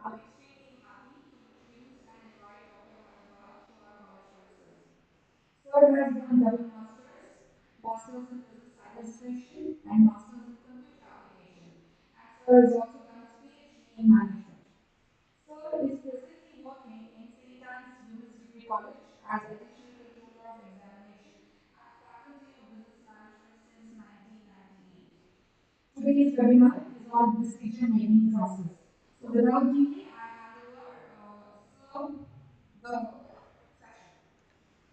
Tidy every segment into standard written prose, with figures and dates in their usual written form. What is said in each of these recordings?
I'm extremely happy to introduce and invite Dr. Bharadwaj to our college premises. Sir has done double masters in business administration and masters in computer application. And sir has also done his PhD in management. Sir is presently working in St. Anne's Women's Degree College as additional controller of examination and faculty of business management since 1998. Today's webinar is on decision making process. So without delay, I hand over Sir the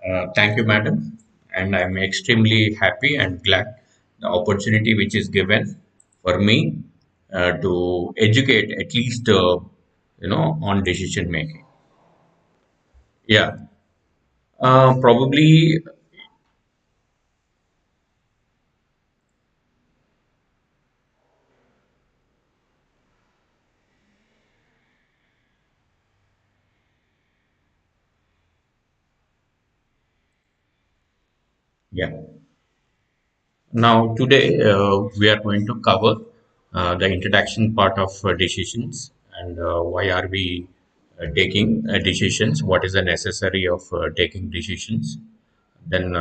session. Thank you, madam. And I'm extremely happy and glad the opportunity which is given for me to educate at least, on decision making. Yeah, probably, yeah. Now, today we are going to cover the introduction part of decisions and why are we taking decisions, what is the necessary of taking decisions, then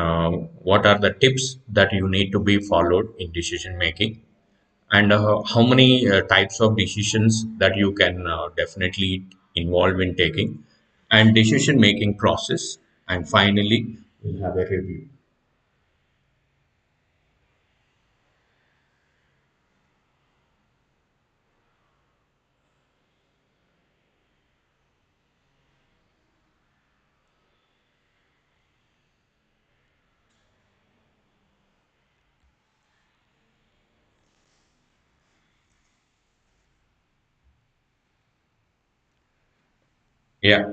what are the tips that you need to be followed in decision making, and how many types of decisions that you can definitely involve in taking, and decision making process, and finally we'll have a review. Yeah.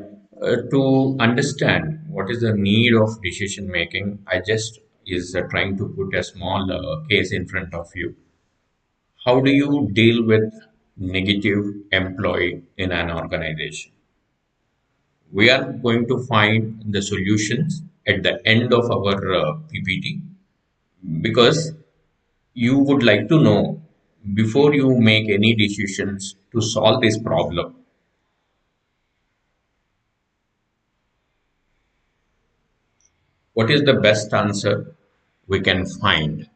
To understand what is the need of decision making, I just is trying to put a small case in front of you. How do you deal with negative employee in an organization? We are going to find the solutions at the end of our PPT, because you would like to know before you make any decisions to solve this problem, what is the best answer we can find.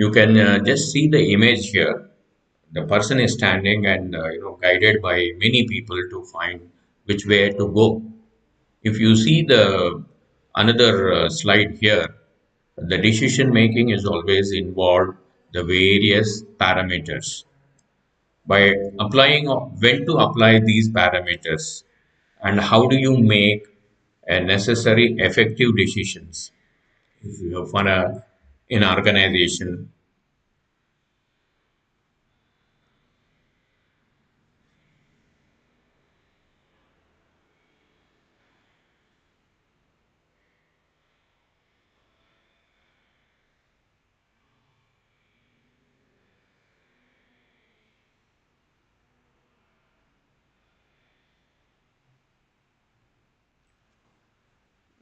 You can just see the image here. The person is standing and guided by many people to find which way to go. If you see the another slide here, the decision making is always involved the various parameters. By applying when to apply these parameters, and how do you make a necessary effective decisions if you for a in organization.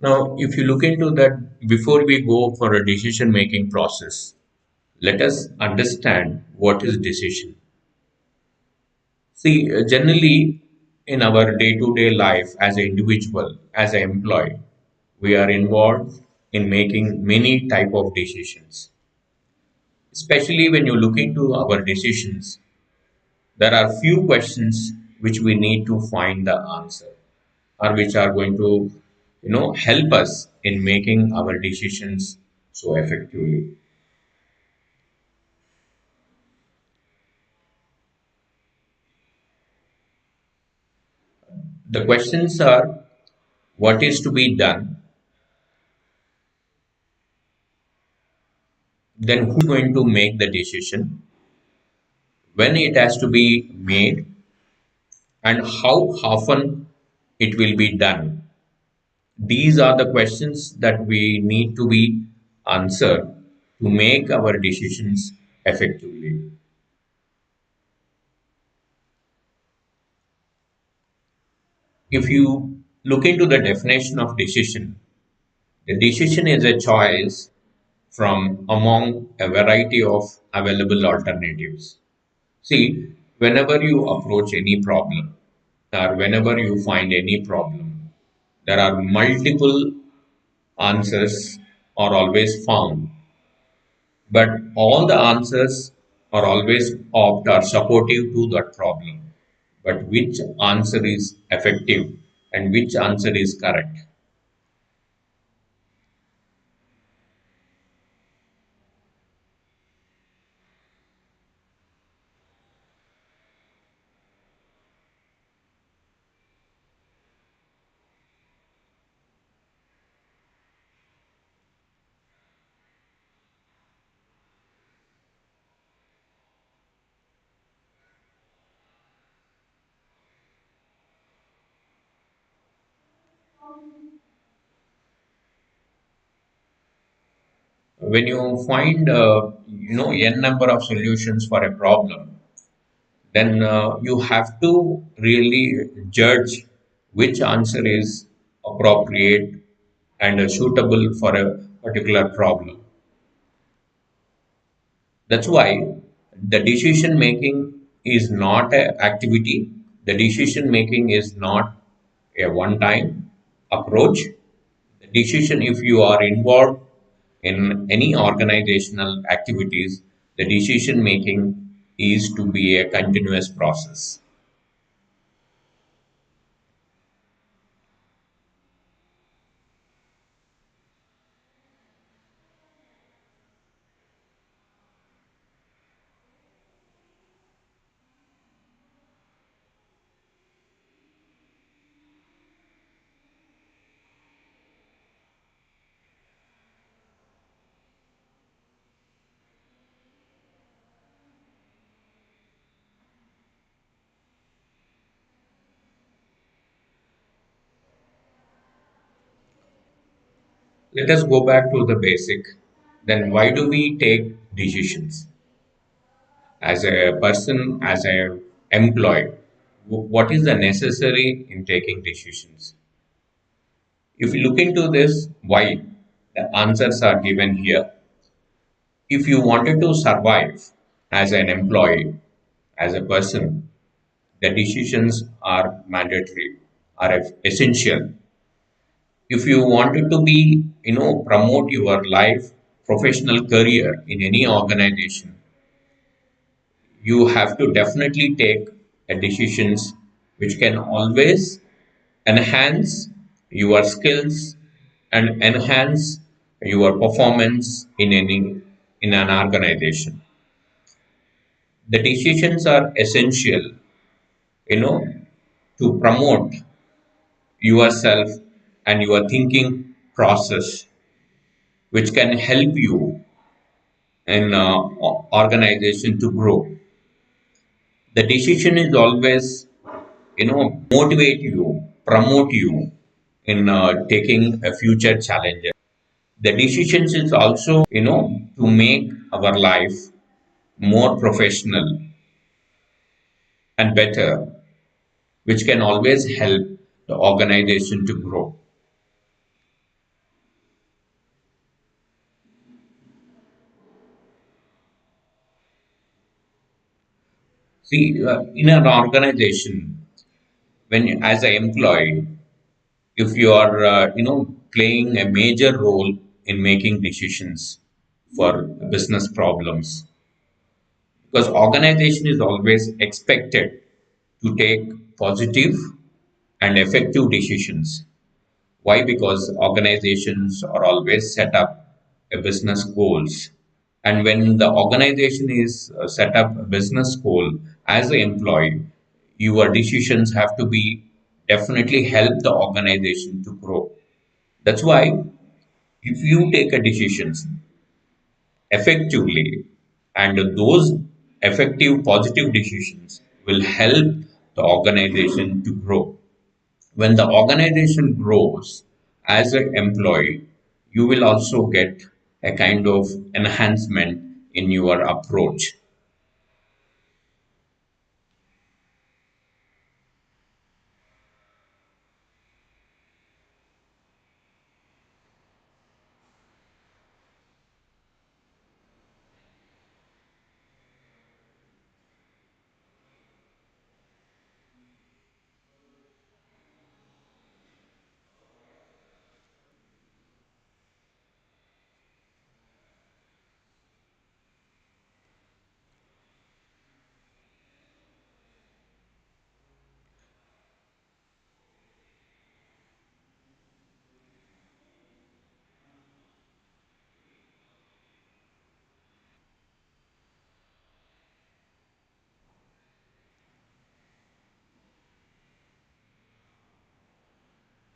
Now, if you look into that, before we go for a decision making process, let us understand what is decision. See, generally in our day to day life as an individual, as an employee, we are involved in making many type of decisions. Especially when you look into our decisions, there are few questions which we need to find the answer, or which are going to help us in making our decisions so effectively. The questions are: what is to be done, then who is going to make the decision, when it has to be made, and how often it will be done. These are the questions that we need to be answered to make our decisions effectively. If you look into the definition of decision, the decision is a choice from among a variety of available alternatives. See, whenever you approach any problem or whenever you find any problem, there are multiple answers are always found, but all the answers are always opt or supportive to that problem. But which answer is effective and which answer is correct? When you find n number of solutions for a problem, then you have to really judge which answer is appropriate and suitable for a particular problem. That's why the decision making is not an activity. The decision making is not a one time approach. The decision, if you are involved in any organizational activities, the decision making is to be a continuous process. Let us go back to the basic. Then, why do we take decisions? As a person, as a employee, what is the necessary in taking decisions? If you look into this, why, the answers are given here. If you wanted to survive as an employee, as a person, the decisions are mandatory, are essential. If you wanted to be, promote your life, professional career in any organization, you have to definitely take a decisions which can always enhance your skills and enhance your performance in an organization. The decisions are essential, you know to promote yourself and your thinking process, which can help you in organization to grow. The decision is always motivate you, promote you in taking a future challenges. The decisions is also to make our life more professional and better, which can always help the organization to grow. See, in an organization, when as an employee, if you are, playing a major role in making decisions for business problems, because organization is always expected to take positive and effective decisions. Why? Because organizations are always set up a business goals. And when the organization is set up a business goal as an employee, your decisions have to be definitely help the organization to grow. That's why if you take a decisions effectively, and those effective positive decisions will help the organization to grow. When the organization grows as an employee, you will also get a kind of enhancement in your approach.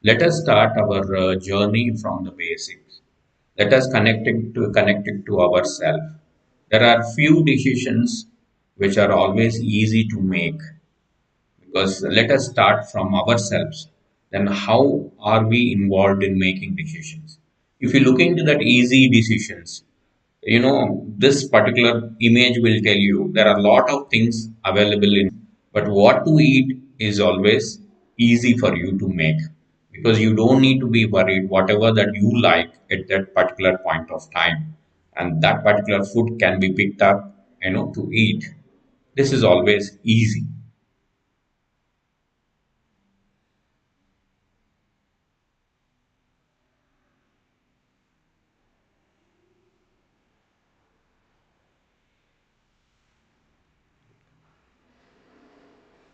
Let us start our journey from the basics. Let us connect it to ourselves. There are few decisions which are always easy to make, because let us start from ourselves. Then how are we involved in making decisions? If you look into that easy decisions, this particular image will tell you there are a lot of things available in, but what to eat is always easy for you to make, because you don't need to be worried whatever that you like at that particular point of time, and that particular food can be picked up, to eat. This is always easy.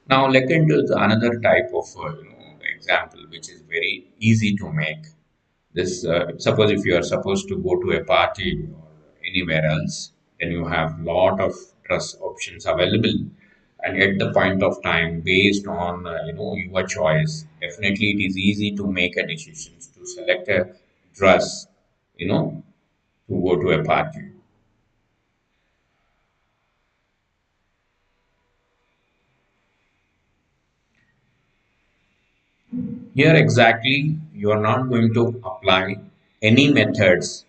Now, look into another type of example, which is very easy to make. This suppose if you are supposed to go to a party or anywhere else, then you have lot of dress options available, and at the point of time, based on your choice, definitely it is easy to make a decision to select a dress, you know, to go to a party. Here exactly, you are not going to apply any methods,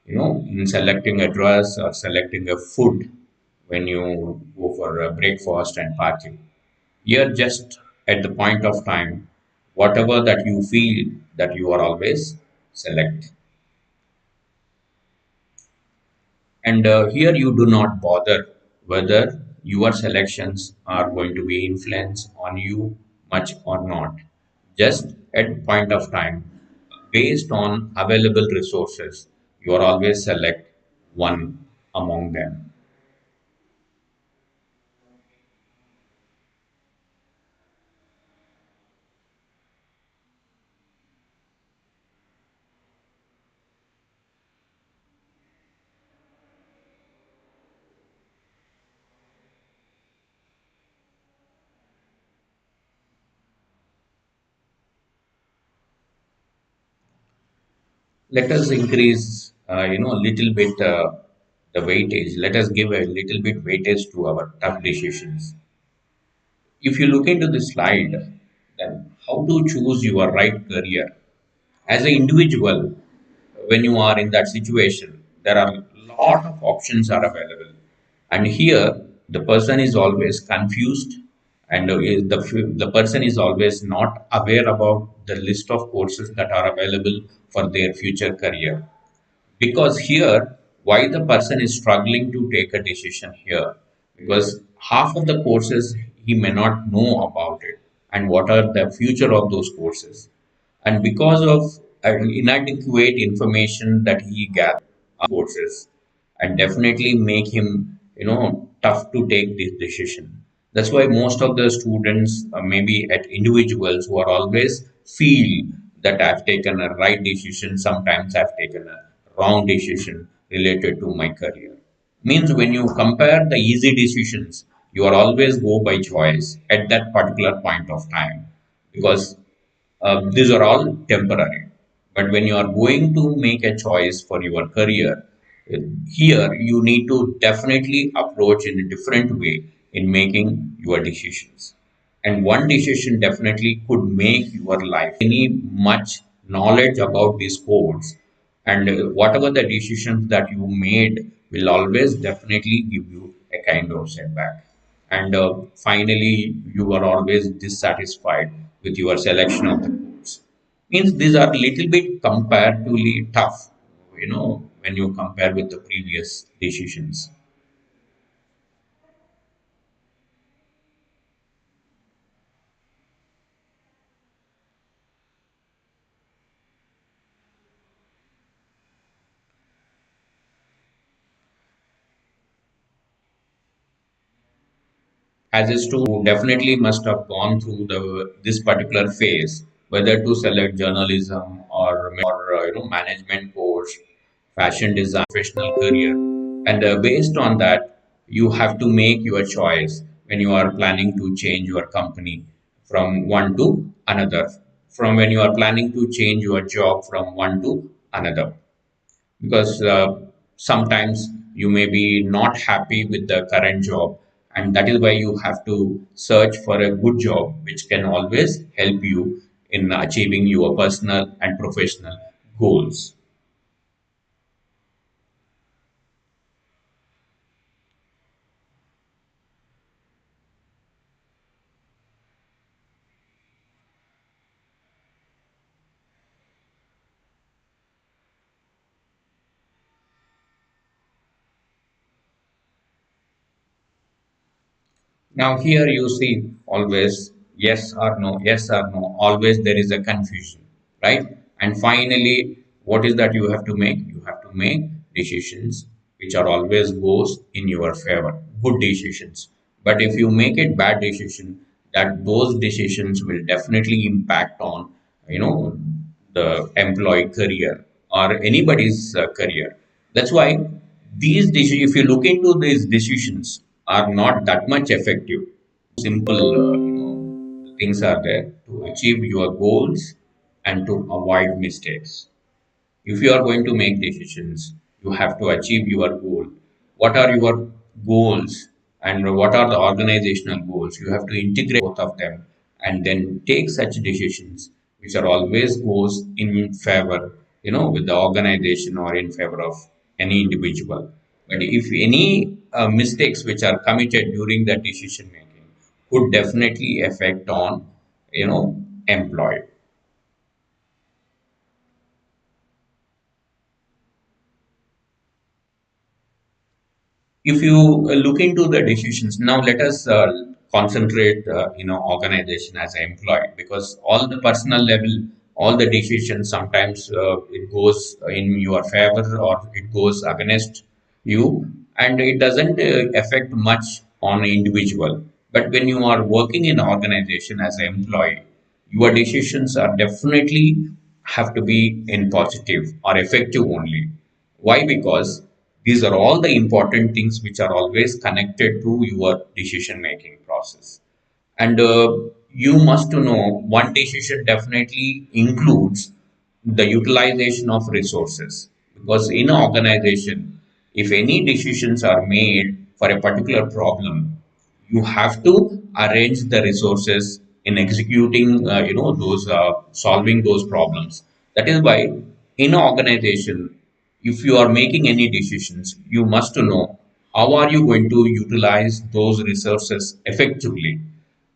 in selecting a dress or selecting a food when you go for a breakfast and party. Here, just at the point of time, whatever that you feel that you are always select. And here you do not bother whether your selections are going to be influenced on you much or not. Just at point of time, based on available resources, you are always select one among them. Let us increase, a little bit the weightage. Let us give a little bit weightage to our tough decisions. If you look into the slide, then how to choose your right career as an individual. When you are in that situation, there are a lot of options are available, and here the person is always confused, and the person is always not aware about the list of courses that are available for their future career. Because here, why the person is struggling to take a decision here, because half of the courses he may not know about it and what are the future of those courses. And because of inadequate information that he gathered courses, and definitely make him tough to take this decision. That's why most of the students, maybe at individuals who are always feel that I've taken a right decision, sometimes I've taken a wrong decision related to my career. Means when you compare the easy decisions, you are always go by choice at that particular point of time, because these are all temporary. But when you are going to make a choice for your career, uh, here you need to definitely approach in a different way in making your decisions. And one decision definitely could make your life. Any much knowledge about these codes, and whatever the decisions that you made will always definitely give you a kind of setback. And finally, you are always dissatisfied with your selection of the codes. Means these are little bit comparatively tough, when you compare with the previous decisions. As a student, definitely must have gone through this particular phase, whether to select journalism or management course, fashion design, professional career, and based on that, you have to make your choice when you are planning to change your company from one to another, from when you are planning to change your job from one to another, because sometimes you may be not happy with the current job, and that is why you have to search for a good job which can always help you in achieving your personal and professional goals. Now here you see always yes or no, always there is a confusion, right? And finally, what is that you have to make? You have to make decisions which are always goes in your favor, good decisions. But if you make it bad decision, that those decisions will definitely impact on, you know, the employee career or anybody's career. That's why these decisions, if you look into these decisions, are not that much effective. Simple, things are there to achieve your goals and to avoid mistakes. If you are going to make decisions, you have to achieve your goal. What are your goals and what are the organizational goals? You have to integrate both of them and then take such decisions which are always goes in favor, with the organization or in favor of any individual. But if any mistakes which are committed during the decision making could definitely affect on, employee. If you look into the decisions now, let us concentrate organization as an employee, because all the personal level, all the decisions sometimes it goes in your favor or it goes against you, and it doesn't affect much on an individual. But when you are working in an organization as an employee, your decisions are definitely have to be in positive or effective only. Why? Because these are all the important things which are always connected to your decision making process. And you must know one decision definitely includes the utilization of resources. Because in an organization, if any decisions are made for a particular problem, you have to arrange the resources in executing, those solving those problems. That is why in an organization, if you are making any decisions, you must know how are you going to utilize those resources effectively.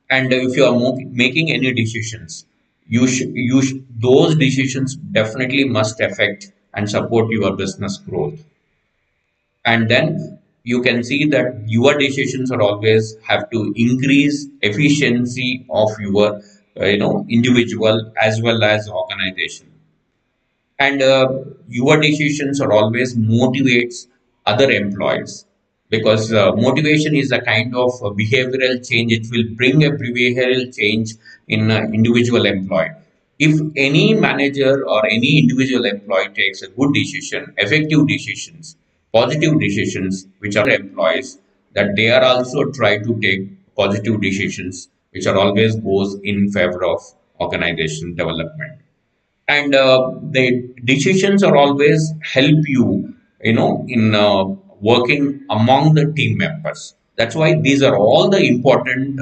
And if you are making any decisions, those decisions definitely must affect and support your business growth. And then you can see that your decisions are always have to increase efficiency of your individual as well as organization. And your decisions are always motivates other employees, because motivation is a kind of behavioral change. It will bring a behavioral change in an individual employee. If any manager or any individual employee takes a good decision, effective decisions, positive decisions, which are employees, that they are also try to take positive decisions which are always goes in favor of organization development. And the decisions are always help you, in working among the team members. That's why these are all the important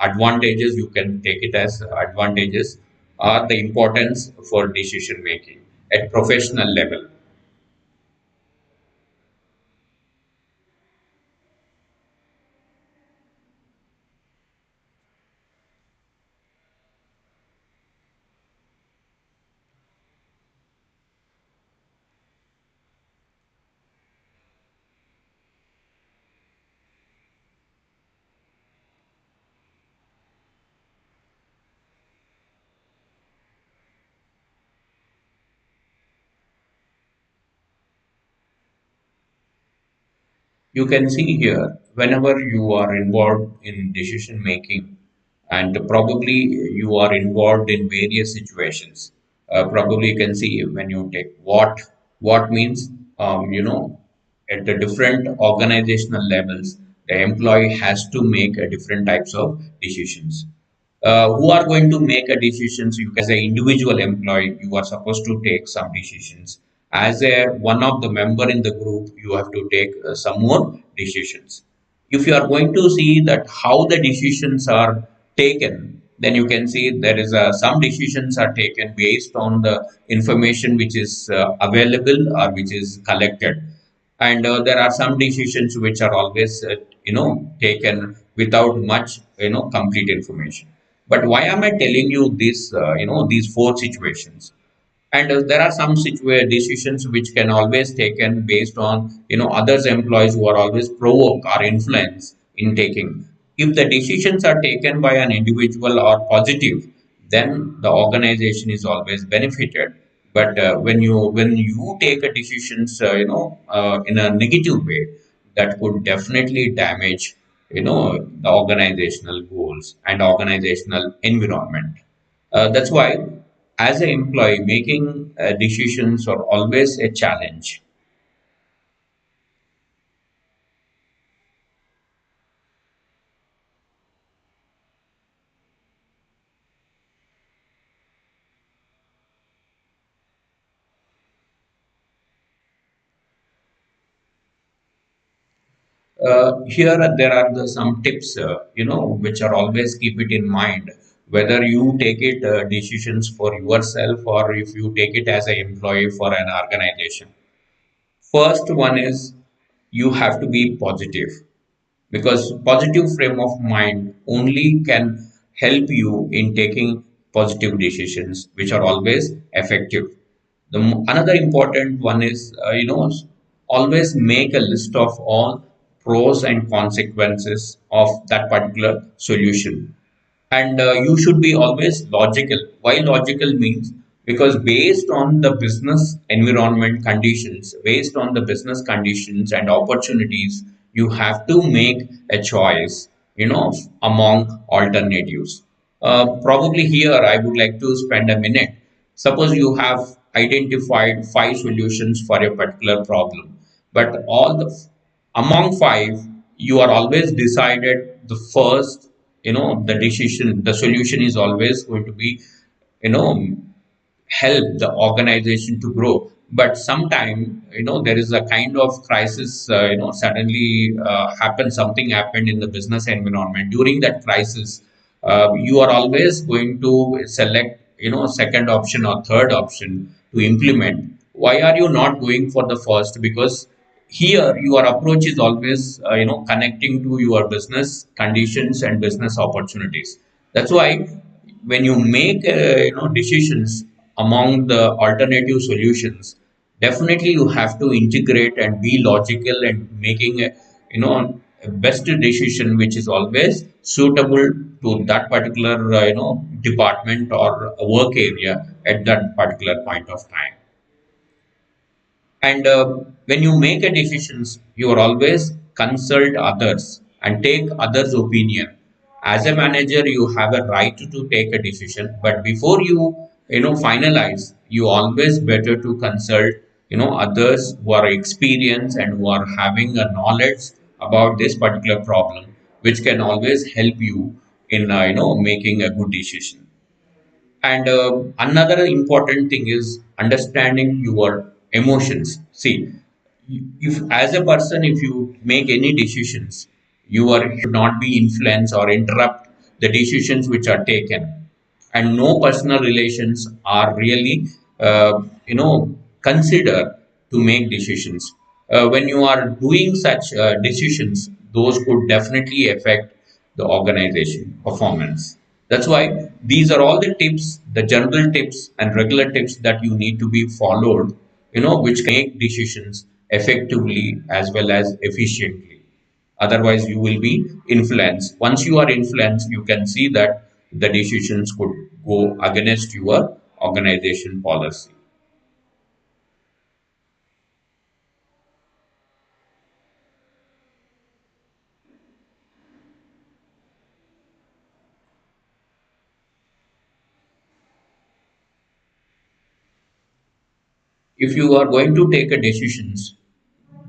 advantages. You can take it as advantages, are the importance for decision making at professional level. You can see here, whenever you are involved in decision making, and probably you are involved in various situations. Probably you can see when you take what means, at the different organizational levels, the employee has to make a different types of decisions. Who are going to make a decisions? You can, as an individual employee, you are supposed to take some decisions. As a one of the member in the group, you have to take some more decisions. If you are going to see that how the decisions are taken, then you can see there is some decisions are taken based on the information which is available or which is collected. And there are some decisions which are always taken without much complete information. But why am I telling you this, these four situations? And there are some decisions which can always taken based on others employees who are always provoke or influence in taking. If the decisions are taken by an individual or positive, then the organization is always benefited. But when you take a decisions in a negative way, that could definitely damage the organizational goals and organizational environment. That's why, as an employee, making decisions are always a challenge. Here there are some tips, which are always keep it in mind, whether you take it decisions for yourself or if you take it as an employee for an organization. First one is, you have to be positive, because positive frame of mind only can help you in taking positive decisions which are always effective. Another important one is, always make a list of all pros and consequences of that particular solution. And you should be always logical. Why logical means, because based on the business environment conditions, based on the business conditions and opportunities, you have to make a choice, among alternatives. Probably here I would like to spend a minute. Suppose you have identified five solutions for a particular problem, but all the among five, you are always decided the first, the solution is always going to be, you know help the organization to grow. But sometime, there is a kind of crisis, suddenly something happened in the business environment. During that crisis, you are always going to select, second option or third option to implement. Why are you not going for the first? Because here your approach is always, connecting to your business conditions and business opportunities. That's why when you make decisions among the alternative solutions, definitely you have to integrate and be logical and making best decision which is always suitable to that particular department or work area at that particular point of time. And when you make a decisions, you are always consult others and take others' opinion. As a manager, you have a right to take a decision, but before you finalize, you always better to consult others who are experienced and who are having a knowledge about this particular problem, which can always help you in making a good decision. And another important thing is understanding your emotions. See, if as a person, if you make any decisions, you are should not be influenced or interrupt the decisions which are taken. And no personal relations are really, considered to make decisions. When you are doing such decisions, those could definitely affect the organization performance. That's why these are all the tips, the general tips and regular tips that you need to be followed, which can make decisions effectively as well as efficiently. Otherwise, you will be influenced. Once you are influenced, you can see that the decisions could go against your organization policy. If you are going to take a decisions,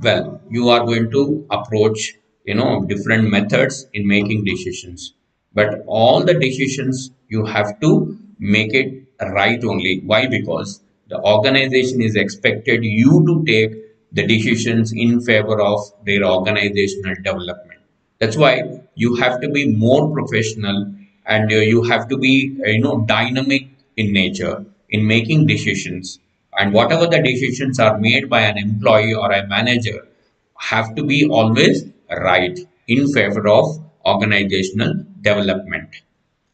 well, you are going to approach different methods in making decisions, but all the decisions you have to make it right only. Why? Because the organization is expected you to take the decisions in favor of their organizational development. That's why you have to be more professional, and you have to be dynamic in nature in making decisions. And whatever the decisions are made by an employee or a manager have to be always right in favor of organizational development.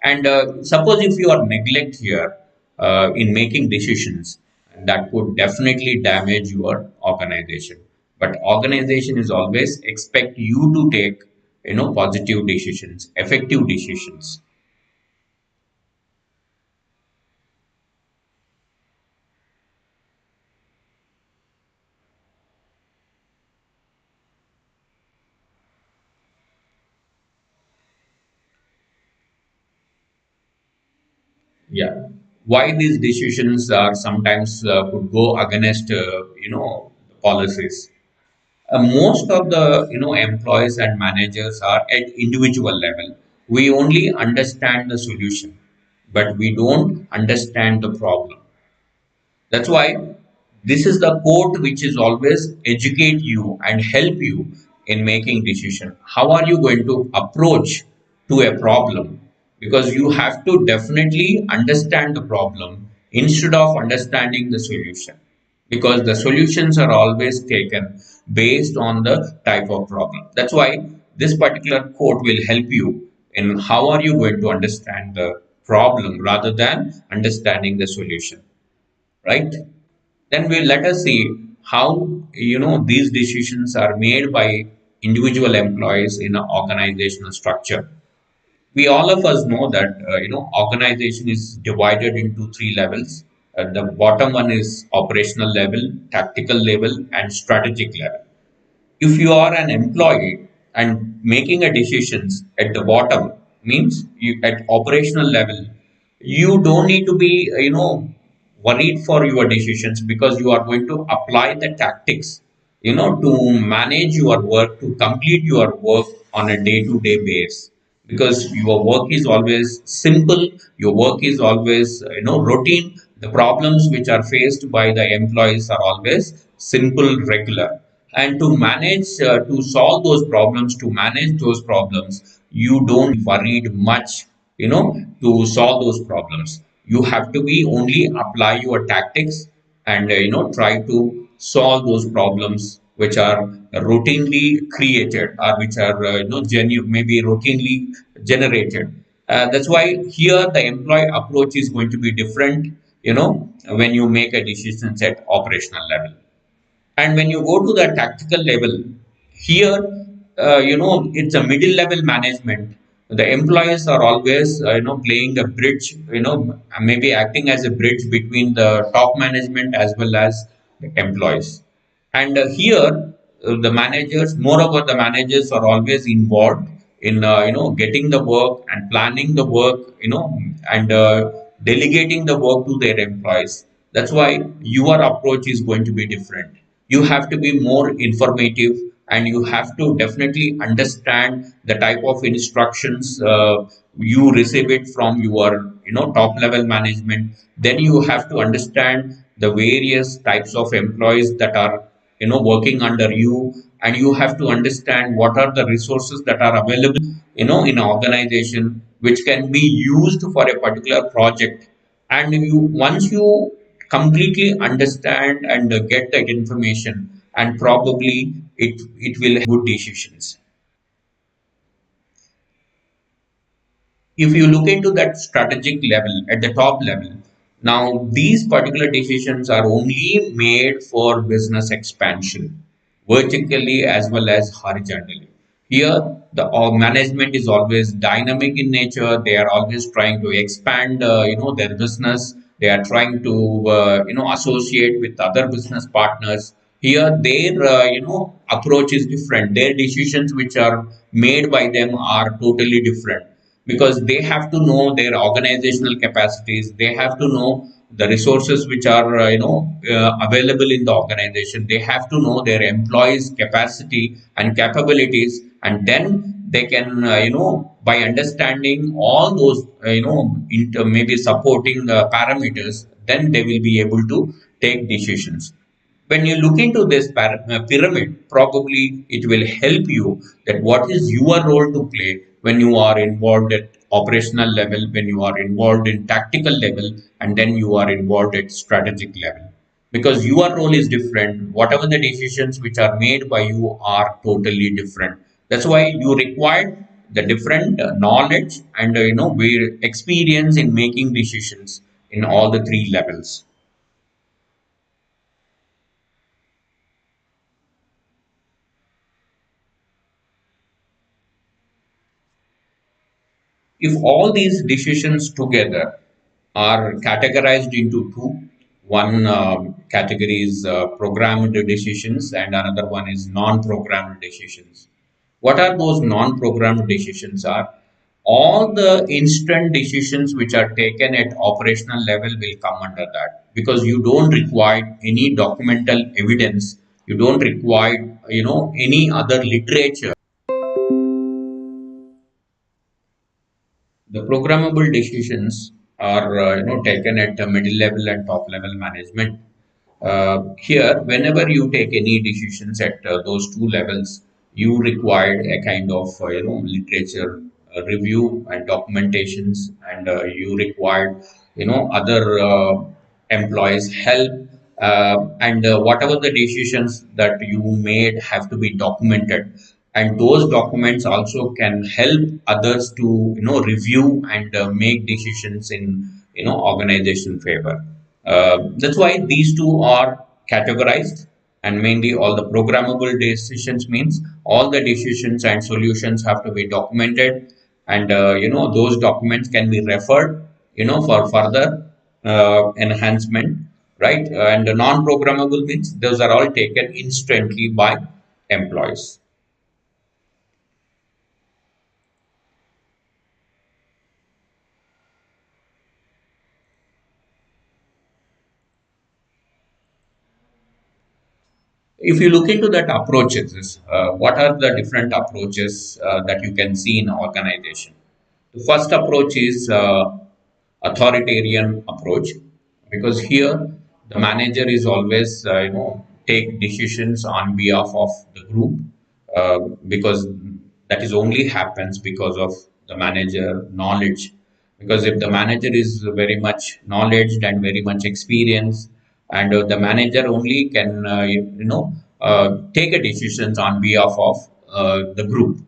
And suppose if you are neglect here in making decisions, that could definitely damage your organization. But organization is always expect you to take positive decisions, effective decisions. Yeah. Why these decisions are sometimes could go against the policies. Most of the employees and managers are at individual level. We only understand the solution, but we don't understand the problem. That's why this is the quote which is always educate you and help you in making decision. How are you going to approach to a problem? Because you have to definitely understand the problem instead of understanding the solution. Because the solutions are always taken based on the type of problem. That's why this particular quote will help you in how are you going to understand the problem rather than understanding the solution, right? Then we let us see how these decisions are made by individual employees in an organizational structure. We all of us know that organization is divided into three levels. The bottom one is operational level, tactical level, and strategic level. If you are an employee and making a decisions at the bottom, means you at operational level, you don't need to be worried for your decisions, because you are going to apply the tactics to manage your work, to complete your work on a day to day basis, because your work is always simple, your work is always routine. The problems which are faced by the employees are always simple, regular. And to manage to solve those problems, to manage those problems, you don't worried much to solve those problems. You have to be only apply your tactics and try to solve those problems which are routinely created, or which are maybe routinely generated. That's why here the employee approach is going to be different when you make a decision at operational level. And when you go to the tactical level, here it's a middle level management. The employees are always playing a bridge, maybe acting as a bridge between the top management as well as the employees. And here, the managers, moreover, the managers are always involved in getting the work and planning the work, and delegating the work to their employees. That's why your approach is going to be different. You have to be more informative, and you have to definitely understand the type of instructions you receive it from your top level management. Then you have to understand the various types of employees that are working under you, and you have to understand what are the resources that are available in an organization which can be used for a particular project. And you once you completely understand and get that information, and probably it will good decisions. If you look into that strategic level at the top level, now these particular decisions are only made for business expansion, vertically as well as horizontally. Here, the management is always dynamic in nature. They are always trying to expand, their business. They are trying to, associate with other business partners. Here, their, approach is different. Their decisions, which are made by them, are totally different, because they have to know their organizational capacities. They have to know the resources which are available in the organization. They have to know their employees capacity and capabilities, and then they can by understanding all those maybe supporting parameters, then they will be able to take decisions. When you look into this pyramid, probably it will help you that what is your role to play when you are involved at operational level, when you are involved in tactical level, and then you are involved at strategic level. Because your role is different. Whatever the decisions which are made by you are totally different. That's why you require the different knowledge and experience in making decisions in all the three levels. If all these decisions together are categorized into two, one category is programmed decisions and another one is non-programmed decisions. What are those non-programmed decisions are? All the instant decisions which are taken at operational level will come under that, because you don't require any documental evidence. You don't require, any other literature. The programmable decisions are taken at the middle level and top level management. Here, whenever you take any decisions at those two levels, you require a kind of literature review and documentations, and you require other employees help, and whatever the decisions that you made have to be documented, and those documents also can help others to review and make decisions in organization favor. That's why these two are categorized, and mainly all the programmable decisions means all the decisions and solutions have to be documented, and those documents can be referred for further enhancement, right? And the non-programmable means those are all taken instantly by employees. If you look into that approaches, what are the different approaches that you can see in organization? The first approach is authoritarian approach, because here the manager is always take decisions on behalf of the group, because that is only happens because of the manager knowledge. Because if the manager is very much knowledge and very much experienced, and the manager only can take a decisions on behalf of the group.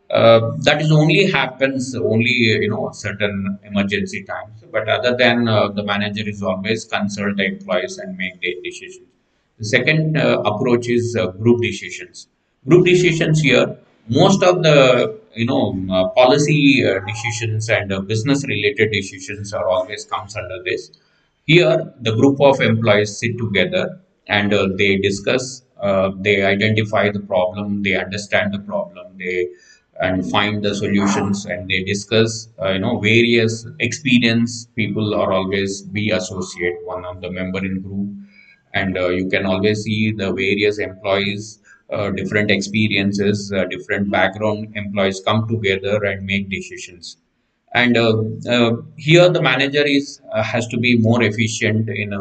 That is only happens only certain emergency times, but other than the manager is always consult the employees and make their decisions. The second approach is group decisions. Group decisions here, most of the policy decisions and business related decisions are always comes under this. Here, the group of employees sit together and they discuss, they identify the problem, they understand the problem, they and find the solutions, and they discuss, various experience. People are always be associate one of the member in group, and you can always see the various employees, different experiences, different background employees come together and make decisions. And here the manager is has to be more efficient in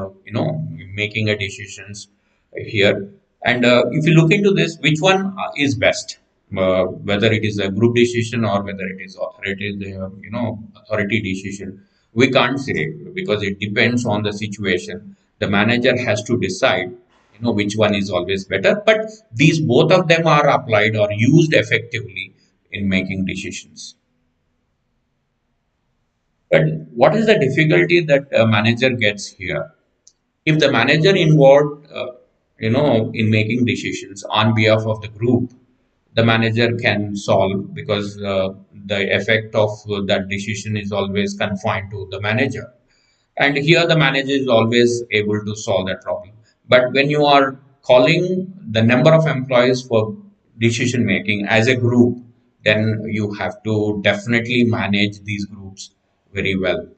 making a decisions here. And if you look into this, which one is best, whether it is a group decision or whether it is authority decision, we can't say, because it depends on the situation. The manager has to decide, which one is always better, but these both of them are applied or used effectively in making decisions. But what is the difficulty that a manager gets here? If the manager involved, in making decisions on behalf of the group, the manager can solve, because the effect of that decision is always confined to the manager. And here the manager is always able to solve that problem. But when you are calling the number of employees for decision making as a group, then you have to definitely manage these groups very well.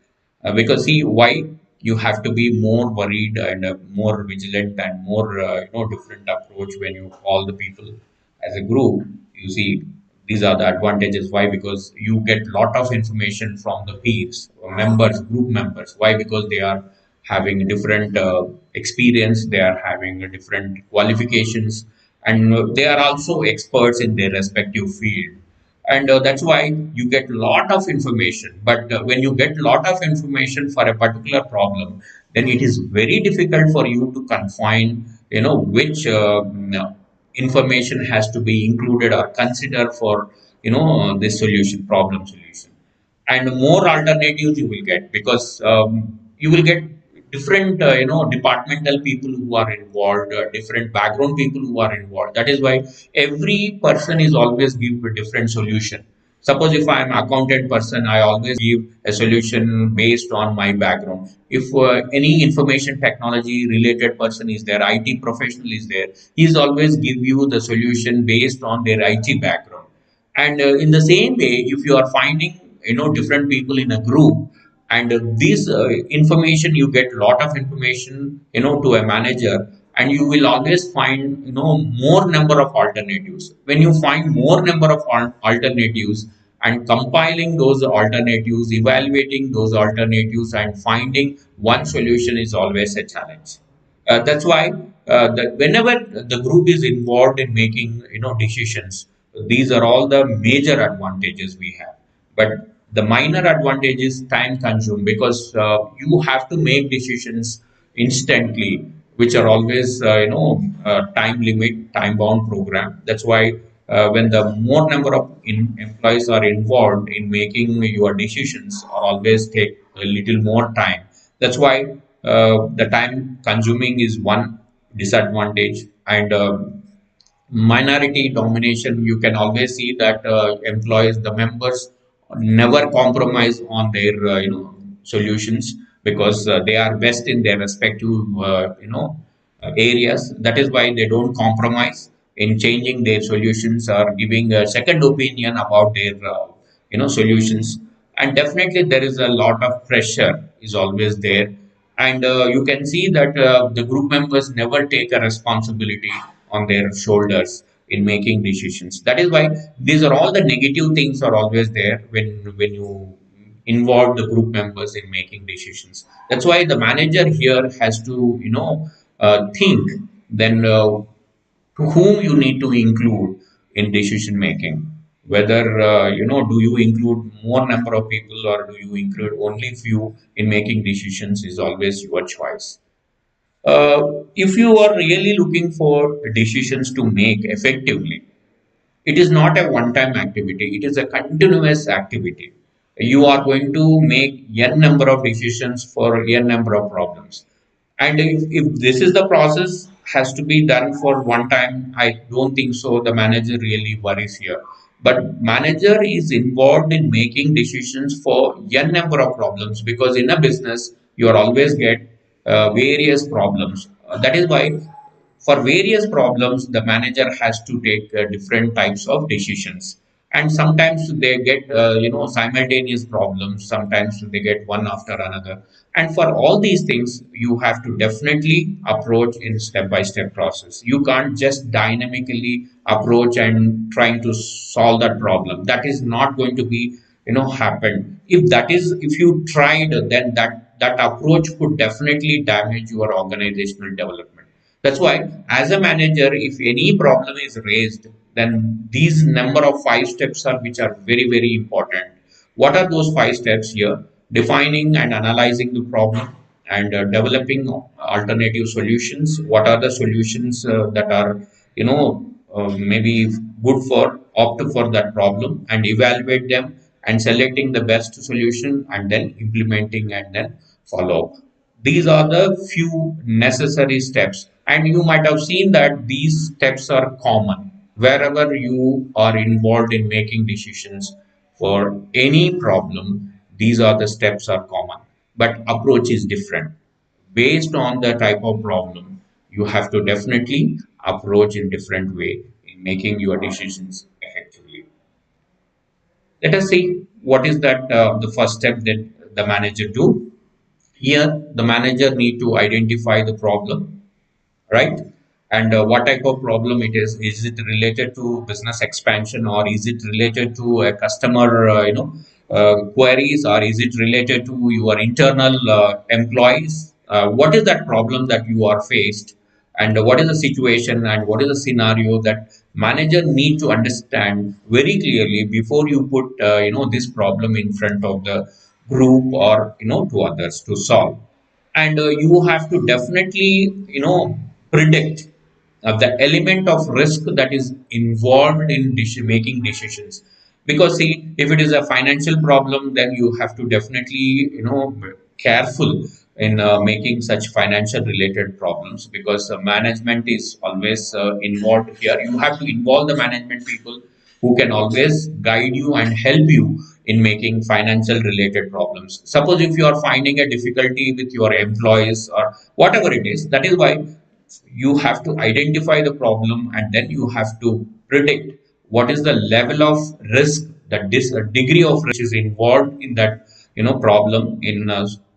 Because see why, you have to be more worried and more vigilant and more different approach when you call the people as a group. You see, these are the advantages. Why? Because you get lot of information from the peers or members, group members. Why? Because they are having different experience, they are having different qualifications, and they are also experts in their respective field. And that's why you get lot of information. But when you get lot of information for a particular problem, then it is very difficult for you to confine, which information has to be included or considered for this solution, problem solution. And more alternatives you will get, because you will get different departmental people who are involved, different background people who are involved. That is why every person is always give a different solution. Suppose if I am accountant person, I always give a solution based on my background. If any information technology related person is there, IT professional is there, he is always give you the solution based on their IT background. And in the same way, if you are finding different people in a group, and this information, you get lot of information to a manager, and you will always find more number of alternatives. When you find more number of alternatives and compiling those alternatives, evaluating those alternatives and finding one solution is always a challenge. That's why that whenever the group is involved in making decisions, these are all the major advantages we have. But the minor advantage is time consumed, because you have to make decisions instantly, which are always time limit, time bound program. That's why when the more number of employees are involved in making your decisions, are always take a little more time. That's why the time consuming is one disadvantage. And minority domination, you can always see that employees, the members, never compromise on their solutions, because they are best in their respective areas. That is why they don't compromise in changing their solutions or giving a second opinion about their solutions. And definitely there is a lot of pressure is always there. And you can see that the group members never take a responsibility on their shoulders in making decisions. That is why these are all the negative things are always there when you involve the group members in making decisions. That's why the manager here has to think then to whom you need to include in decision making. Whether do you include more number of people, or do you include only few in making decisions, is always your choice. If you are really looking for decisions to make effectively, it is not a one time activity, it is a continuous activity. You are going to make n number of decisions for n number of problems. And if this is the process has to be done for one time, I don't think so. The manager really worries here. But manager is involved in making decisions for n number of problems, because in a business you are always get various problems. That is why for various problems the manager has to take different types of decisions, and sometimes they get simultaneous problems, sometimes they get one after another. And for all these things you have to definitely approach in step by step process. You can't just dynamically approach and trying to solve that problem. That is not going to be happen. If you tried, then that approach could definitely damage your organizational development. That's why, as a manager, if any problem is raised, then these number of five steps are which are very, very important. What are those five steps here? Defining and analyzing the problem, and developing alternative solutions. What are the solutions that are, maybe good for opt for that problem, and evaluate them, and selecting the best solution, and then implementing, and then follow up. These are the few necessary steps, and you might have seen that these steps are common wherever you are involved in making decisions for any problem. These are the steps are common, but approach is different based on the type of problem. You have to definitely approach in different way in making your decisions effectively. Let us see what is that the first step that the manager do. Here, the manager need to identify the problem, right? And what type of problem it is? Is it related to business expansion, or is it related to a customer, queries, or is it related to your internal employees? What is that problem that you are faced, and what is the situation, and what is the scenario that manager need to understand very clearly before you put, this problem in front of the group, or to others to solve. And you have to definitely predict the element of risk that is involved in making decisions. Because see, if it is a financial problem, then you have to definitely careful in making such financial related problems, because management is always involved here. You have to involve the management people who can always guide you and help you in making financial related problems. Suppose if you are finding a difficulty with your employees or whatever it is, that is why you have to identify the problem, and then you have to predict what is the level of risk, that this degree of risk which is involved in that problem in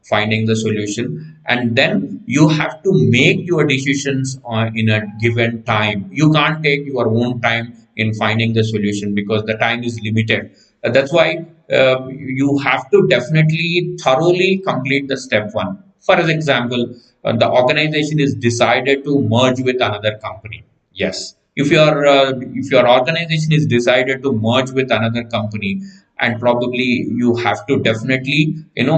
finding the solution. And then you have to make your decisions in a given time. You can't take your own time in finding the solution, because the time is limited. That's why you have to definitely thoroughly complete the step one. For example, the organization is decided to merge with another company. Yes, if your organization is decided to merge with another company, and probably you have to definitely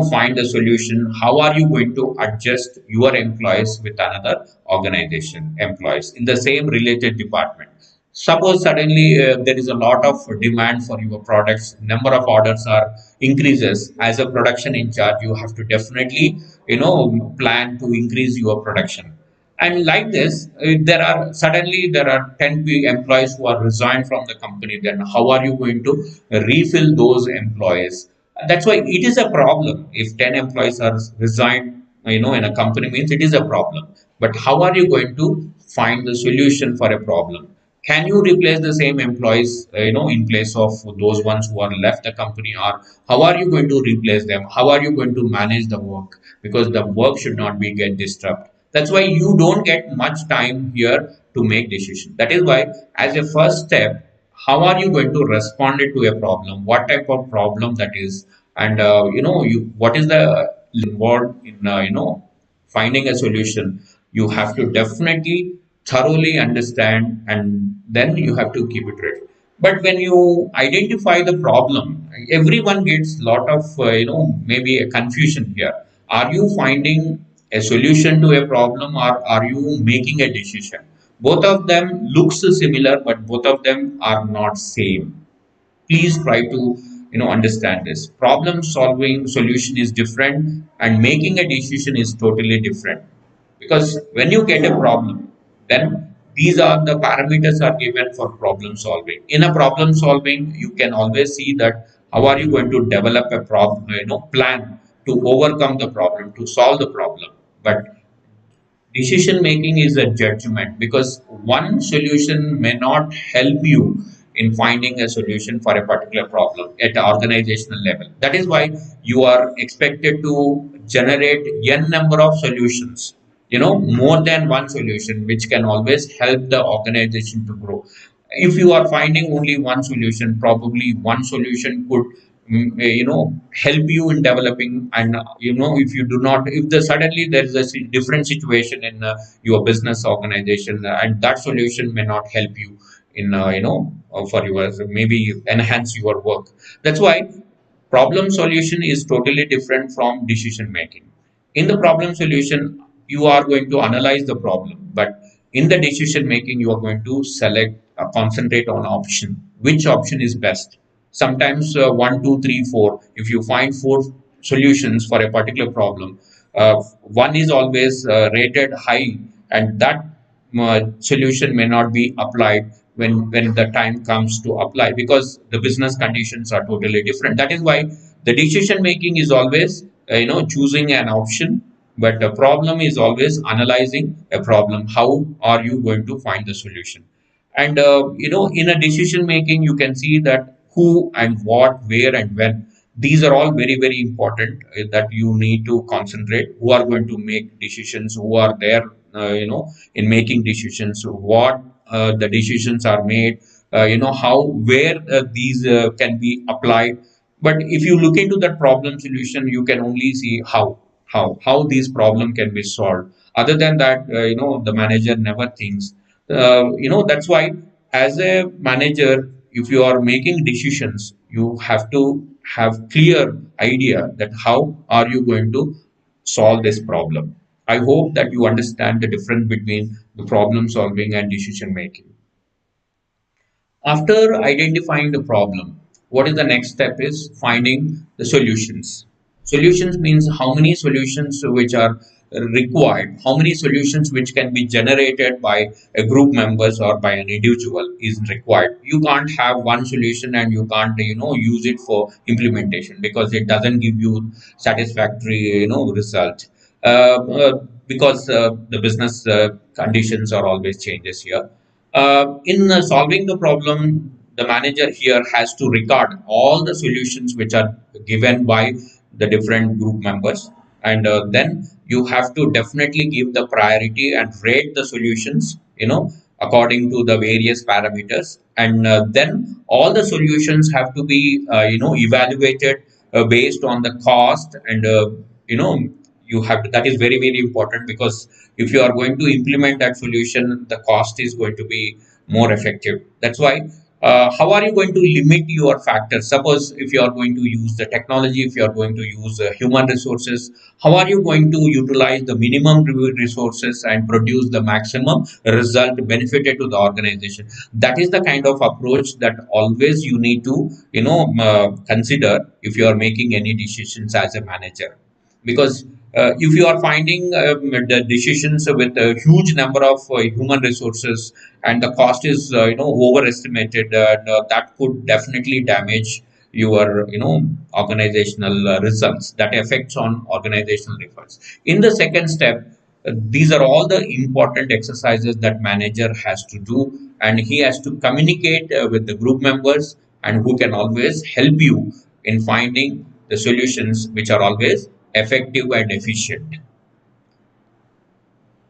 find a solution. How are you going to adjust your employees with another organization employees in the same related department? Suppose suddenly there is a lot of demand for your products, number of orders are increases. As a production in charge, you have to definitely plan to increase your production. And like this, there are 10 employees who are resigned from the company. Then how are you going to refill those employees? That's why it is a problem. If 10 employees are resigned, in a company, means it is a problem. But how are you going to find the solution for a problem? Can you replace the same employees, in place of those ones who are left the company? Or how are you going to replace them? How are you going to manage the work? Because the work should not be get disturbed. That's why you don't get much time here to make decision. That is why, as a first step, how are you going to respond it to a problem? What type of problem that is? And what is the involved in finding a solution? You have to definitely thoroughly understand, and then you have to keep it ready. But when you identify the problem, everyone gets lot of maybe a confusion here. Are you finding a solution to a problem, or are you making a decision? Both of them looks similar, but both of them are not same. Please try to understand this. Problem solving solution is different, and making a decision is totally different. Because when you get a problem, Then these are the parameters are given for problem solving. In a problem solving, you can always see that how are you going to develop a problem, plan to overcome the problem, to solve the problem. But decision making is a judgment, because one solution may not help you in finding a solution for a particular problem at the organizational level. That is why you are expected to generate n number of solutions, more than one solution, which can always help the organization to grow. If you are finding only one solution, probably one solution could help you in developing. And if you do not, if the suddenly there is a different situation in your business organization, and that solution may not help you in for your, maybe enhance your work. That's why problem solution is totally different from decision making. In the problem solution, you are going to analyze the problem, but in the decision making, you are going to select, concentrate on option. Which option is best? Sometimes one, two, three, four. If you find four solutions for a particular problem, one is always rated high, and that solution may not be applied when the time comes to apply, because the business conditions are totally different. That is why the decision making is always choosing an option, but the problem is always analyzing a problem. How are you going to find the solution? And in a decision making, you can see that who and what, where and when. These are all very very important, that you need to concentrate. Who are going to make decisions? Who are there in making decisions? What the decisions are made? How, where these can be applied. But if you look into that problem solution, you can only see how these problem can be solved. Other than that, the manager never thinks. That's why, as a manager, if you are making decisions, you have to have clear idea that how are you going to solve this problem. I hope that you understand the difference between the problem solving and decision making. After identifying the problem, what is the next step is finding the solutions. Solutions means how many solutions which are required, how many solutions which can be generated by a group members or by an individual is required. You can't have one solution and you can't use it for implementation, because it doesn't give you satisfactory result. Because the business conditions are always changes here. In solving the problem, the manager here has to record all the solutions which are given by the different group members, and then you have to definitely give the priority and rate the solutions, according to the various parameters. And then all the solutions have to be evaluated based on the cost. And you know you have to, that is very very important, because if you are going to implement that solution, the cost is going to be more effective. That's why, how are you going to limit your factors? Suppose if you are going to use the technology, if you are going to use human resources, how are you going to utilize the minimum resources and produce the maximum result benefited to the organization? That is the kind of approach that always you need to consider if you are making any decisions as a manager. Because if you are finding the decisions with a huge number of human resources, and the cost is overestimated, that could definitely damage your organizational results. That affects on organizational results. In the second step, these are all the important exercises that manager has to do, and he has to communicate with the group members, and who can always help you in finding the solutions which are always effective and efficient.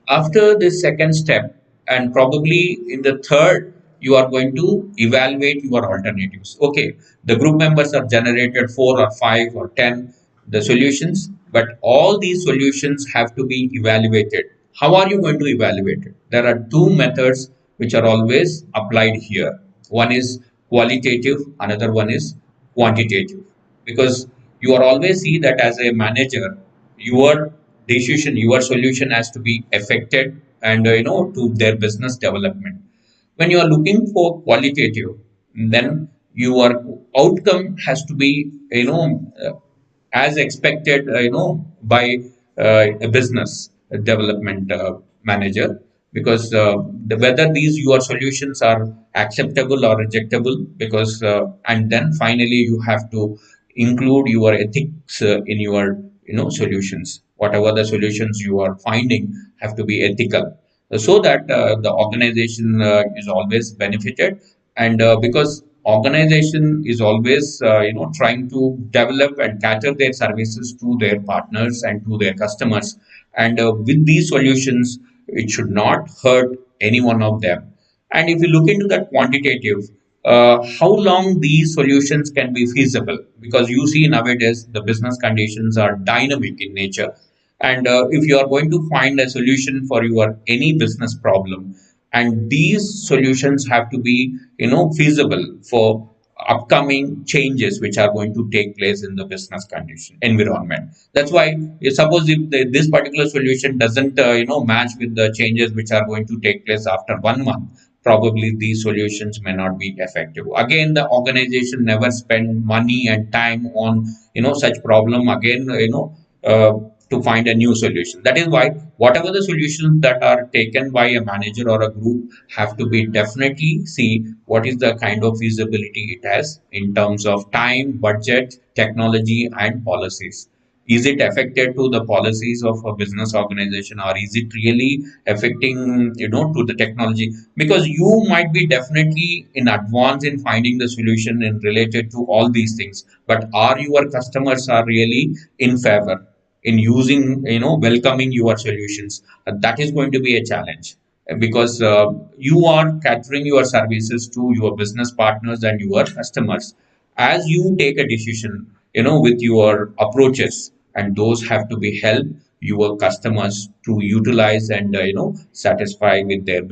After this second step, and probably in the third, you are going to evaluate your alternatives. Okay, the group members are generated 4 or 5 or 10 the solutions, but all these solutions have to be evaluated. How are you going to evaluate it? There are two methods which are always applied here. One is qualitative, another one is quantitative. Because you are always see that as a manager, your decision, your solution has to be affected, and to their business development. When you are looking for qualitative, then your outcome has to be as expected by a business development manager. because whether these your solutions are acceptable or rejectable, because and then finally you have to include your ethics in your solutions. Whatever the solutions you are finding have to be ethical, so that the organization is always benefited. And because organization is always trying to develop and cater their services to their partners and to their customers, and with these solutions it should not hurt any one of them. And if you look into that quantitative, how long these solutions can be feasible, because you see nowadays the business conditions are dynamic in nature. And if you are going to find a solution for your any business problem, and these solutions have to be feasible for upcoming changes which are going to take place in the business condition environment. That's why, suppose if this particular solution doesn't match with the changes which are going to take place after 1 month, probably these solutions may not be effective. Again, the organization never spend money and time on such problem again, to find a new solution. That is why whatever the solutions that are taken by a manager or a group have to be definitely see what is the kind of feasibility it has in terms of time, budget, technology, and policies. Is it affected to the policies of a business organization, or is it really affecting to the technology? Because you might be definitely in advance in finding the solution in related to all these things, but are your customers are really in favor in using welcoming your solutions? That is going to be a challenge, because you are catering your services to your business partners and your customers. As you take a decision with your approaches, and those have to be help your customers to utilize and satisfy with their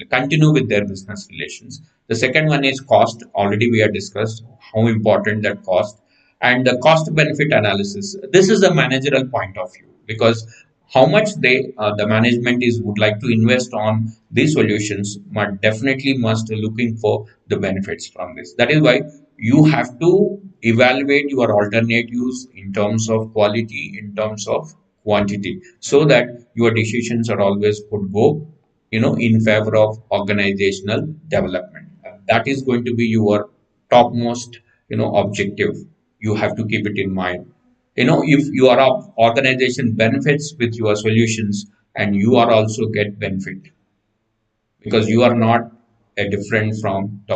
continue with their business relations. The second one is cost. Already we have discussed how important that cost. And the cost benefit analysis, this is a managerial point of view, because how much the management is would like to invest on these solutions, but definitely must looking for the benefits from this. That is why you have to evaluate your alternatives in terms of quality, in terms of quantity, so that your decisions are always could go in favor of organizational development. That is going to be your topmost objective. You have to keep it in mind. If your organization benefits with your solutions, and you are also get benefit, because you are not different from the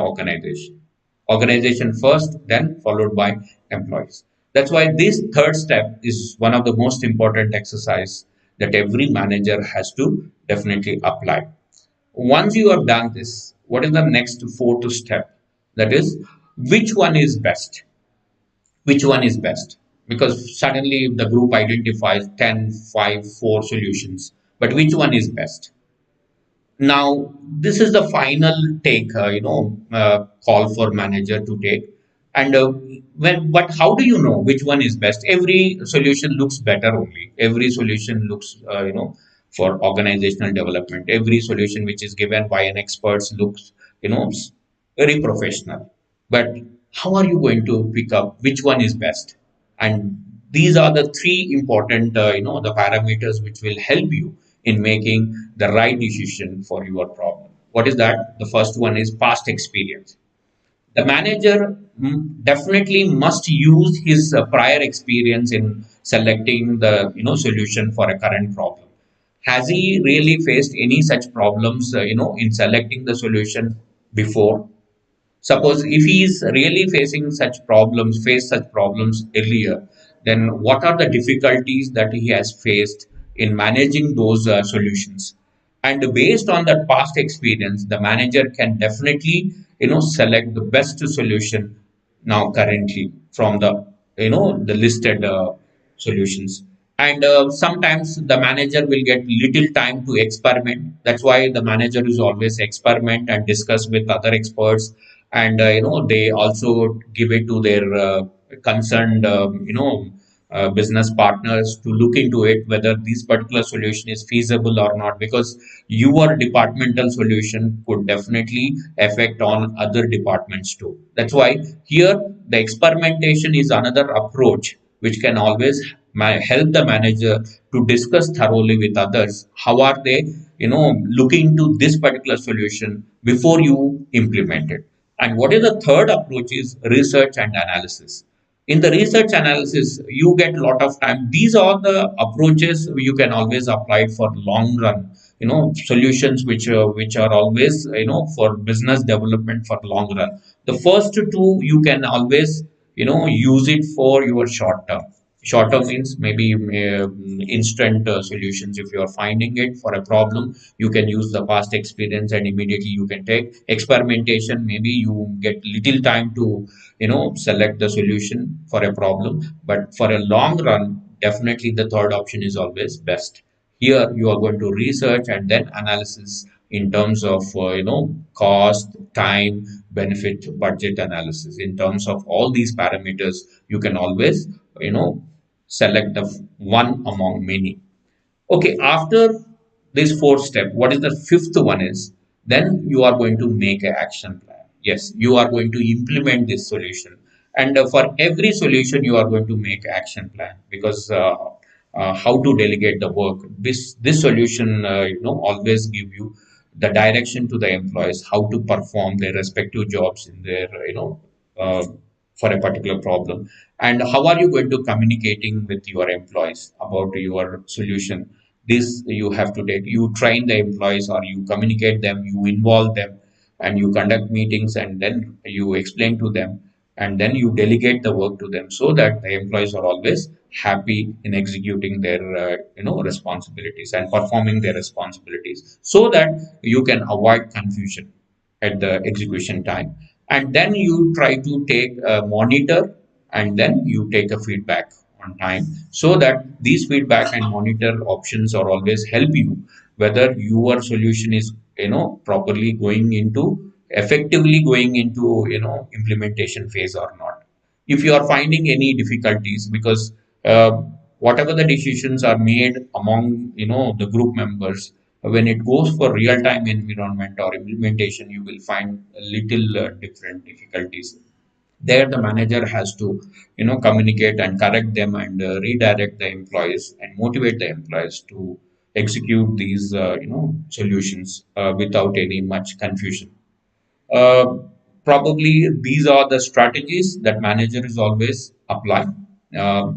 organization first, then followed by employees. That's why this third step is one of the most important exercise that every manager has to definitely apply. Once you have done this, what is the next fourth step? That is, which one is best? Which one is best? Because suddenly the group identifies 10, 5, 4 solutions, but which one is best? Now, this is the final take, call for manager to take. And but how do you know which one is best? Every solution looks better only. Every solution looks, for organizational development. Every solution which is given by an expert looks, very professional. But how are you going to pick up which one is best? And these are the three important, the parameters which will help you in making the right decision for your problem. What is that? The first one is past experience. The manager definitely must use his prior experience in selecting the solution for a current problem. Has he really faced any such problems in selecting the solution before? Suppose if he is really faced such problems earlier, then what are the difficulties that he has faced in managing those solutions? And based on that past experience, the manager can definitely, select the best solution now currently from the listed solutions. And sometimes the manager will get little time to experiment. That's why the manager is always experiment and discuss with other experts. And they also give it to their concerned business partners to look into it whether this particular solution is feasible or not, because your departmental solution could definitely affect on other departments too. That's why here the experimentation is another approach which can always help the manager to discuss thoroughly with others how are they looking into this particular solution before you implement it. And what is the third approach is research and analysis. In the research analysis you get a lot of time. These are the approaches you can always apply for long run solutions which are always for business development for long run. The first two you can always use it for your short term. Short term means maybe instant solutions. If you are finding it for a problem, you can use the past experience and immediately you can take experimentation. Maybe you get little time to select the solution for a problem, but for a long run, definitely the third option is always best. Here you are going to research and then analysis in terms of cost, time, benefit, budget analysis. In terms of all these parameters, you can always you know select the one among many. Okay, after this fourth step, what is the fifth one is then you are going to make an action plan. Yes, you are going to implement this solution. And for every solution, you are going to make action plan because how to delegate the work. This solution, always give you the direction to the employees how to perform their respective jobs in their uh, for a particular problem, and how are you going to communicating with your employees about your solution. This you have to take, you train the employees or you communicate them, you involve them, and you conduct meetings and then you explain to them, and then you delegate the work to them so that the employees are always happy in executing their responsibilities and performing their responsibilities so that you can avoid confusion at the execution time. And then you try to take a monitor and then you take a feedback on time so that these feedback and monitor options are always help you whether your solution is properly going into effectively going into implementation phase or not. If you are finding any difficulties because uh, whatever the decisions are made among the group members, when it goes for real time environment or implementation you will find a little different difficulties. There the manager has to communicate and correct them and redirect the employees and motivate the employees to execute these solutions without any much confusion. uh, Probably these are the strategies that manager is always applying. Uh,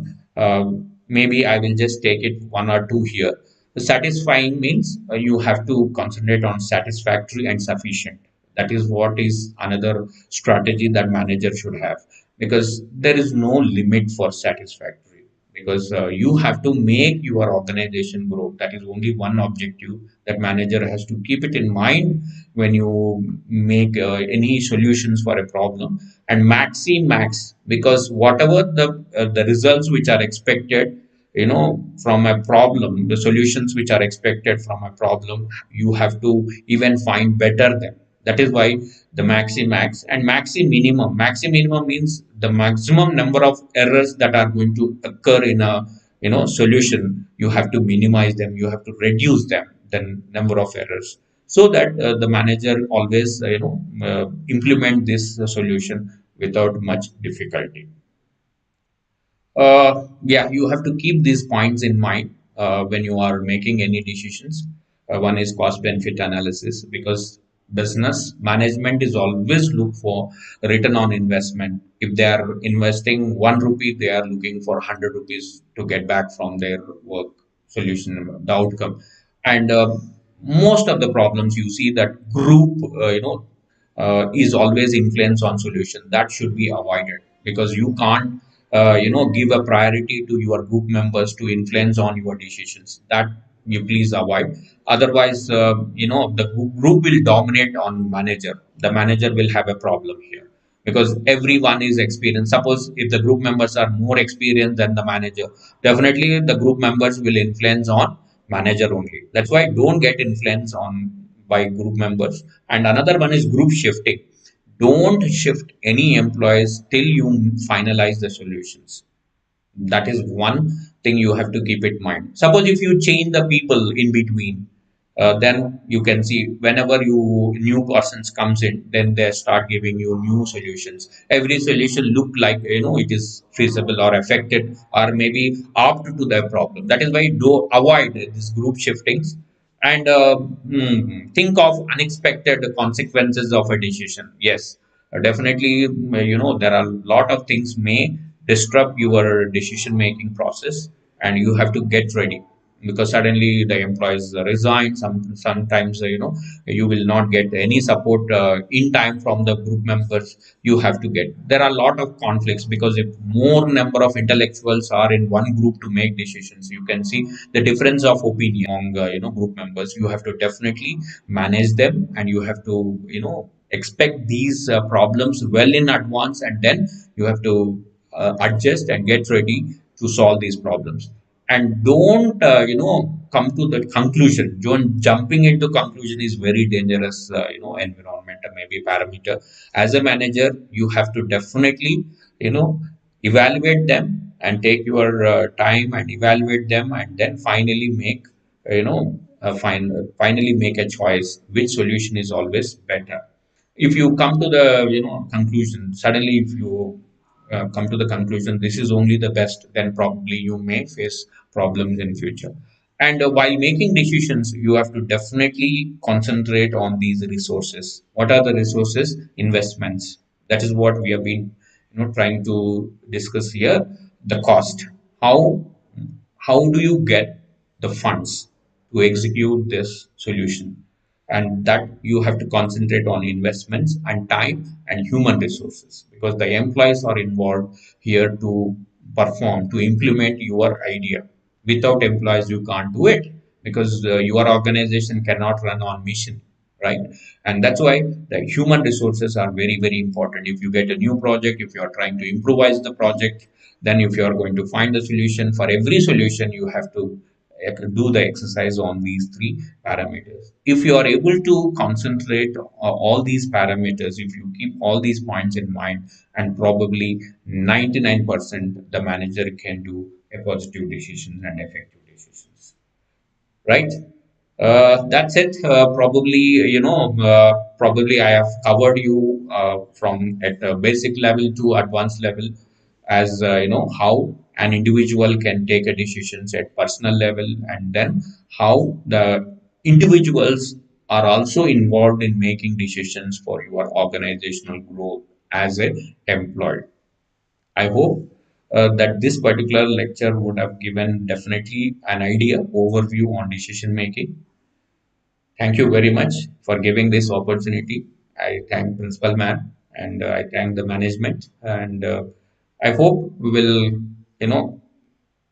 Maybe I will just take it one or two here. The satisfying means you have to concentrate on satisfactory and sufficient. That is what is another strategy that manager should have, because there is no limit for satisfactory, because you have to make your organization grow. That is only one objective that manager has to keep it in mind when you make any solutions for a problem. And maxi max, because whatever the results which are expected from a problem, the solutions which are expected from a problem, you have to even find better them. That is why the maxi max and maxi minimum. Maxi minimum means the maximum number of errors that are going to occur in a solution. You have to minimize them, you have to reduce them, the number of errors, so that the manager always implement this solution without much difficulty. Yeah, you have to keep these points in mind when you are making any decisions. One is cost benefit analysis, because business management is always look for return on investment. If they are investing 1 rupee, they are looking for 100 rupees to get back from their work solution, the outcome. And most of the problems you see that group, is always influence on solution that should be avoided, because you can't give a priority to your group members to influence on your decisions. That you please avoid. Otherwise the group will dominate on manager. The manager will have a problem here, because everyone is experienced. Suppose if the group members are more experienced than the manager, definitely the group members will influence on manager only. That's why don't get influence on by group members. And another one is group shifting. Don't shift any employees till you finalize the solutions. That is one thing you have to keep in mind. Suppose if you change the people in between, then you can see whenever you new persons comes in, then they start giving you new solutions. Every solution look like it is feasible or affected or maybe apt to their problem. That is why do avoid this group shiftings and think of unexpected consequences of a decision. Yes, definitely, there are a lot of things may disrupt your decision making process, and you have to get ready because suddenly the employees resign. Sometimes you will not get any support in time from the group members. You have to get, there are a lot of conflicts because if more number of intellectuals are in one group to make decisions, you can see the difference of opinion among group members. You have to definitely manage them, and you have to expect these problems well in advance, and then you have to adjust and get ready to solve these problems. And don't come to the conclusion. Don't jumping into conclusion is very dangerous environment or maybe parameter. As a manager, you have to definitely you know evaluate them and take your time and evaluate them, and then finally make finally make a choice which solution is always better. If you come to the conclusion, suddenly if you come to the conclusion this is only the best, then probably you may face problems in future. And while making decisions, you have to definitely concentrate on these resources. What are the resources? Investments. That is what we have been trying to discuss here. The cost. How how do you get the funds to execute this solution? And that you have to concentrate on investments and time and human resources, because the employees are involved here to perform, to implement your idea. Without employees you can't do it, because your organization cannot run on mission, right? And that's why the human resources are very very important. If you get a new project, if you are trying to improvise the project, then if you are going to find the solution, for every solution you have to do the exercise on these three parameters. If you are able to concentrate all these parameters, if you keep all these points in mind, and probably 99% the manager can do a positive decision and effective decisions, right? That's it. Probably I have covered you from at a basic level to advanced level, as how an individual can take a decisions at personal level, and then how the individuals are also involved in making decisions for your organizational growth as a employee. I hope that this particular lecture would have given definitely an idea, overview on decision making. Thank you very much for giving this opportunity. I thank Principal Man, and I thank the management, and I hope we will,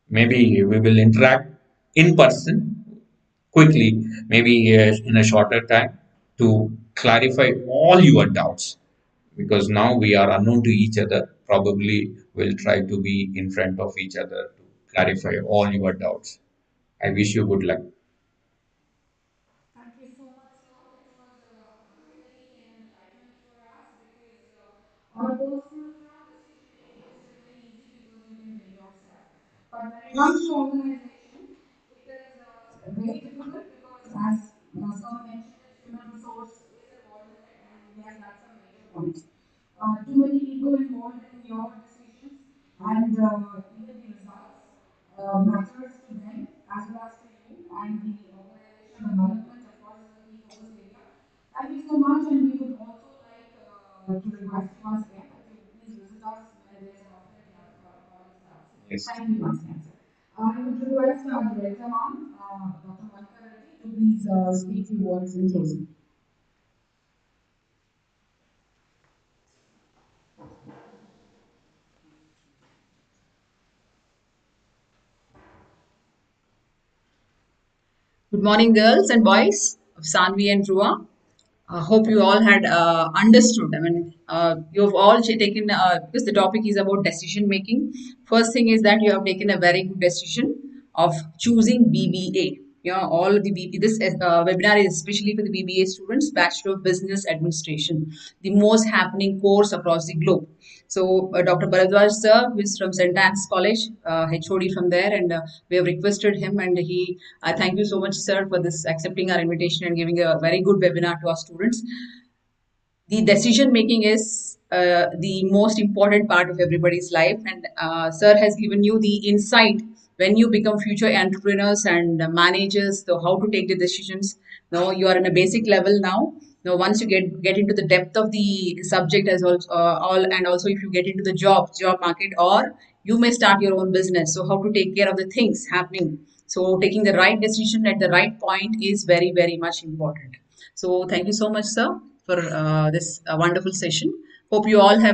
maybe we will interact in person quickly, maybe in a shorter time, to clarify all your doubts, because now we are unknown to each other. Probably we'll try to be in front of each other to clarify all your doubts. I wish you good luck. Thank you so much, sir. It was really an enlightenment for us because on a personal front, decision making is still very easy because you can build yourself. But when it comes to organization, it is very difficult because, as sir mentioned, it, human resource is involved in it, and yes, that's a major point. Too many people involved in your decisions, and even the results matters to them as well as to you, and the organization development, of course, is a key focus area. Thank you so much, and we would also like to request you once again that you please visit us when there's an opportunity on college staff. Yes. Thank you once again, sir. I would request our director, ma'am, Dr. Monica Reddy, to please speak few words in closing. Good morning, girls and boys of Sanvi and Dhruva. Hope you all had understood. I mean, you've all taken, because the topic is about decision making. First thing is that you have taken a very good decision of choosing BBA. all the this webinar is especially for the BBA students, Bachelor of Business Administration, the most happening course across the globe. So, Dr. Bharadwaj sir, who is from St. Anne's College, HOD from there, and we have requested him, and I thank you so much, sir, for this accepting our invitation and giving a very good webinar to our students. The decision making is the most important part of everybody's life, and sir has given you the insight when you become future entrepreneurs and managers, so how to take the decisions. Now you are in a basic level now once you get into the depth of the subject as also all, and also if you get into the job market, or you may start your own business, so how to take care of the things happening. So taking the right decision at the right point is very, very much important. So thank you so much, sir, for this wonderful session. Hope you all have